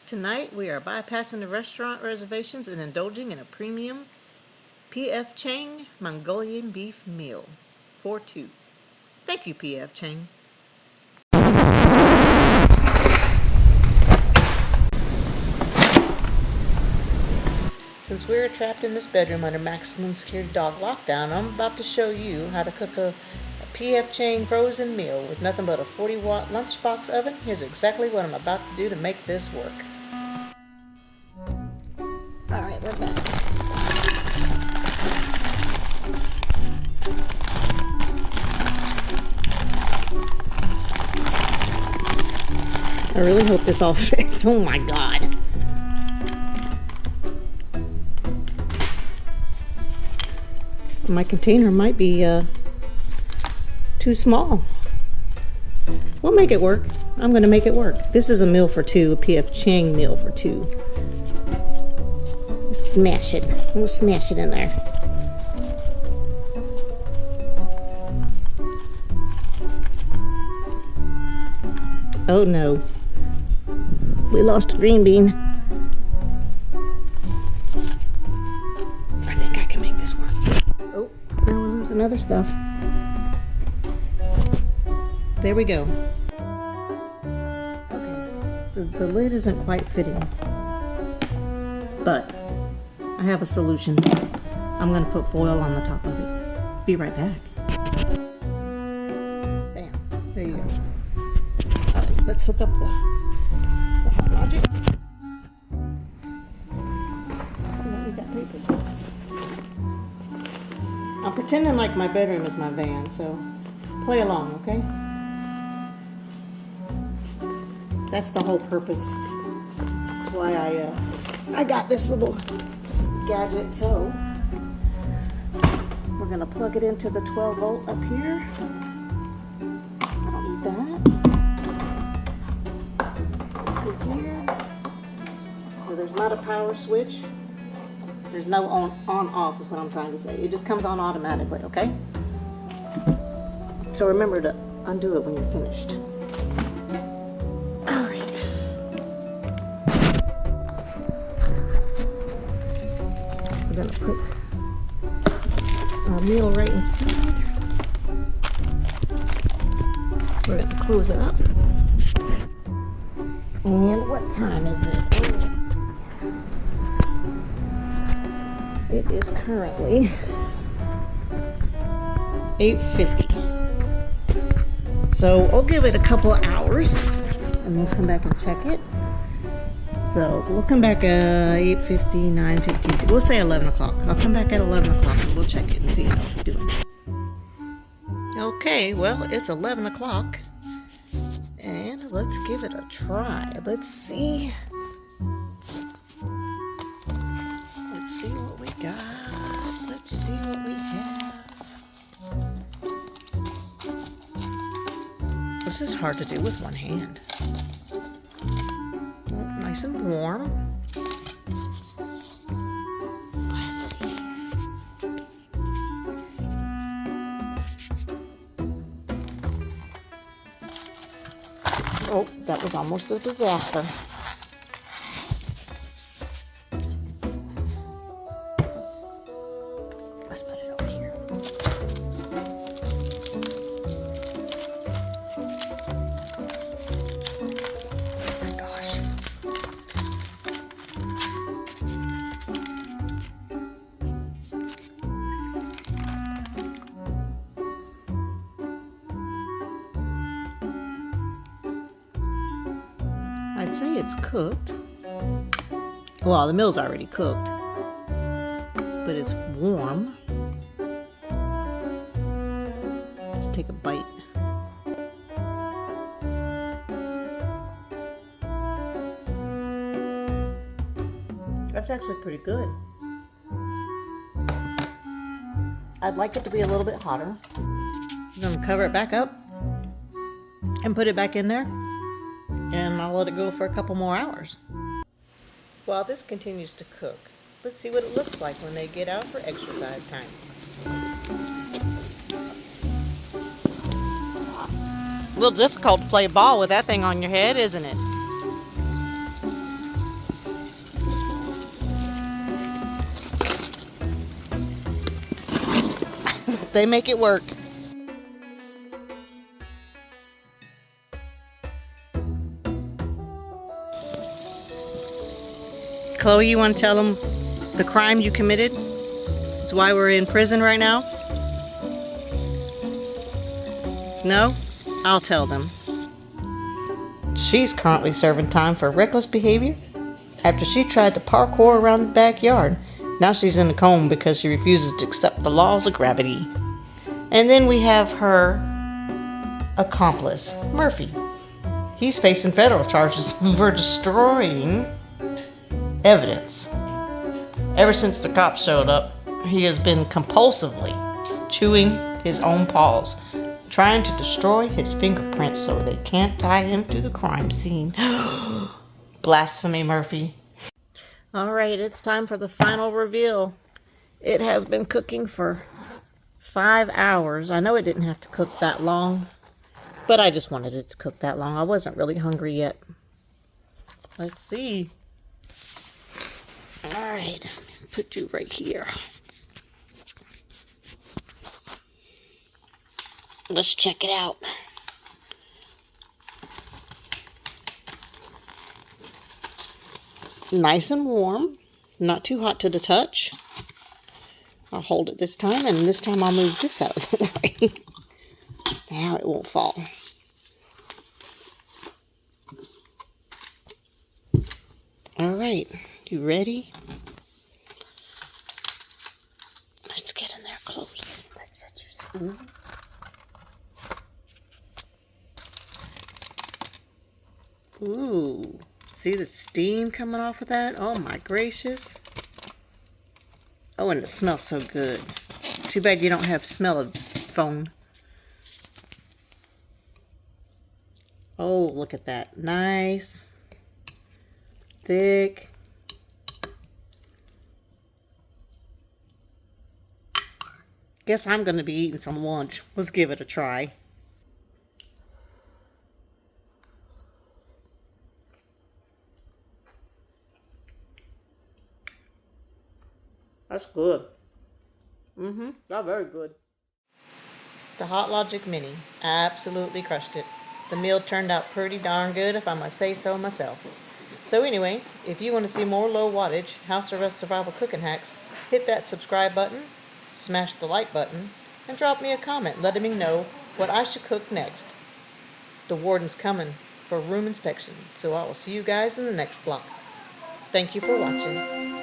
Tonight we are bypassing the restaurant reservations and indulging in a premium P.F. Chang Mongolian beef meal for two. Thank you, P.F. Chang. Since we're trapped in this bedroom under maximum security dog lockdown, I'm about to show you how to cook a P.F. Chang frozen meal with nothing but a 40-watt lunchbox oven. Here's exactly what I'm about to do to make this work. Alright, we're back. I really hope this all fits. Oh my god. My container might be too small. We'll make it work. I'm going to make it work. This is a meal for two, a P.F. Chang meal for two. Smash it. We'll smash it in there. Oh no. We lost a green bean. I think I can make this work. Oh, now we're losing other stuff. There we go. Okay. The lid isn't quite fitting. But I have a solution. I'm going to put foil on the top of it. Be right back. Bam. There you go. Alright, let's hook up the hot logic. We got paper. I'm pretending like my bedroom is my van, so play along, okay? That's the whole purpose. That's why I got this little gadget. So we're gonna plug it into the 12 volt up here. I don't need that. Let's go here. So there's not a power switch. There's no on off is what I'm trying to say. It just comes on automatically, okay? So remember to undo it when you're finished. We're going to put our meal right inside. We're going to close it up. And what time is it? It is currently 8:50. So I'll give it a couple of hours and we'll come back and check it. So we'll come back at 8:50, 9:50. We'll say 11 o'clock. I'll come back at 11 o'clock and we'll check it and see how it's doing. Okay, well, it's 11 o'clock. And let's give it a try. Let's see. Let's see what we got. Let's see what we have. This is hard to do with one hand. Nice and warm. Let's see. Oh, that was almost a disaster. Let's put it over here. Oh my gosh. I'd say it's cooked. Well, the meal's already cooked, but it's warm. Let's take a bite. That's actually pretty good. I'd like it to be a little bit hotter. I'm going to cover it back up and put it back in there. And I'll let it go for a couple more hours. While this continues to cook, let's see what it looks like when they get out for exercise time. A little difficult to play ball with that thing on your head, isn't it? They make it work. Chloe, you want to tell them the crime you committed? It's why we're in prison right now? No? I'll tell them. She's currently serving time for reckless behavior after she tried to parkour around the backyard. Now she's in a coma because she refuses to accept the laws of gravity. And then we have her accomplice, Murphy. He's facing federal charges for destroying evidence. Ever since the cops showed up, he has been compulsively chewing his own paws, trying to destroy his fingerprints so they can't tie him to the crime scene. Blasphemy, Murphy. Alright, it's time for the final reveal. It has been cooking for 5 hours. I know it didn't have to cook that long, but I just wanted it to cook that long. I wasn't really hungry yet. Let's see. Alright, put you right here. Let's check it out. Nice and warm. Not too hot to the touch. I'll hold it this time, and this time I'll move this out of the way. Now it won't fall. Alright, you ready? Let's get in there close. Let's set you some. Ooh, see the steam coming off of that? Oh my gracious. Oh, and it smells so good. Too bad you don't have smell of phone. Oh, look at that. Nice. Thick. Guess I'm going to be eating some lunch. Let's give it a try. That's good. That's very good. The Hot Logic Mini absolutely crushed it. The meal turned out pretty darn good, if I must say so myself. So anyway, if you want to see more low wattage house arrest survival cooking hacks, hit that subscribe button, smash the like button, and drop me a comment letting me know what I should cook next. The warden's coming for room inspection, so I will see you guys in the next block. Thank you for watching.